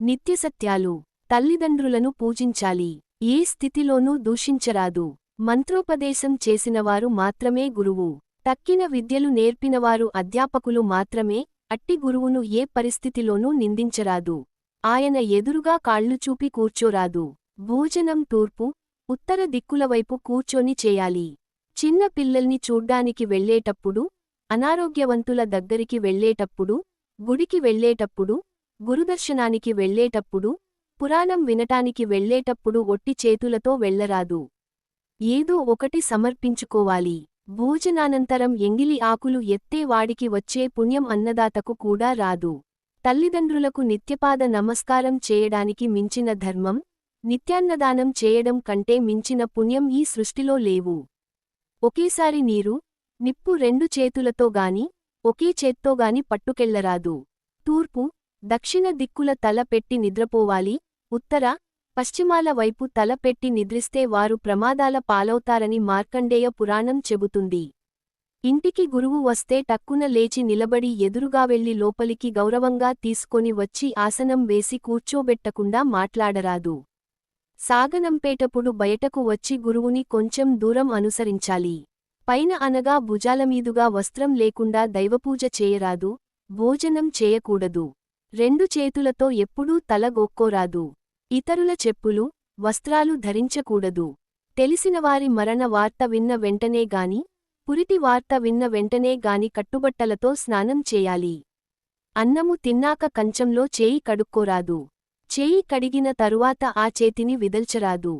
నిత్యసత్యాలు. తల్లిదండ్రులను పూజించాలి. ఏ స్థితిలోనూ దూషించరాదు. మంత్రోపదేశం చేసినవారు మాత్రమే గురువు. తక్కిన విద్యలు నేర్పినవారు అధ్యాపకులు మాత్రమే. అట్టి గురువును ఏ పరిస్థితిలోనూ నిందించరాదు. ఆయన ఎదురుగా కాళ్ళు చూపి కూర్చోరాదు. భోజనం తూర్పు, ఉత్తర దిక్కులవైపు కూర్చొని చేయాలి. చిన్న పిల్లల్ని చూడ్డానికి వెళ్ళేటప్పుడు, అనారోగ్యవంతుల దగ్గరికి వెళ్ళేటప్పుడు, గుడికి వెళ్ళేటప్పుడు, గురుదర్శనానికి వెళ్ళేటప్పుడు, పురాణం వినటానికి వెళ్ళేటప్పుడు ఒట్టి చేతులతో వెళ్ళరాదు. ఏదో ఒకటి సమర్పించుకోవాలి. భోజనానంతరం ఎంగిలి ఆకులు ఎత్తే వాడికి వచ్చే పుణ్యం అన్నదాతకు కూడా రాదు. తల్లిదండ్రులకు నిత్యపాద నమస్కారం చేయడానికి మించిన ధర్మం, నిత్యాన్నదానం చేయడం కంటే మించిన పుణ్యం ఈ సృష్టిలో లేవు. ఒకేసారి నీరు, నిప్పు రెండు చేతులతోగాని, ఒకే చేత్తోగాని పట్టుకెళ్లరాదు. తూర్పు, దక్షిణ దిక్కుల తల పెట్టి నిద్రపోవాలి. ఉత్తర, పశ్చిమాల వైపు తల పెట్టి నిద్రిస్తే వారు ప్రమాదాల పాలవుతారని మార్కండేయ పురాణం చెబుతుంది. ఇంటికి గురువు వస్తే టక్కున లేచి నిలబడి ఎదురుగా వెళ్లి లోపలికి గౌరవంగా తీసుకొని వచ్చి ఆసనం వేసి కూర్చోబెట్టకుండా మాట్లాడరాదు. సాగనంపేటప్పుడు బయటకు వచ్చి గురువుని కొంచెం దూరం అనుసరించాలి. పైన అనగా భుజాలమీదుగా వస్త్రం లేకుండా దైవపూజ చేయరాదు. భోజనం చేయకూడదు. రెండు చేతులతో ఎప్పుడూ తల గోక్కోరాదు. ఇతరుల చెప్పులు, వస్త్రాలు ధరించకూడదు. తెలిసినవారి మరణ వార్త విన్న వెంటనే గాని, పురిటి వార్త విన్న వెంటనే గాని కట్టుబట్టలతో స్నానం చేయాలి. అన్నము తిన్నాక కంచంలో చేయి కడుక్కోరాదు. చేయి కడిగిన తరువాత ఆ చేతిని విదల్చరాదు.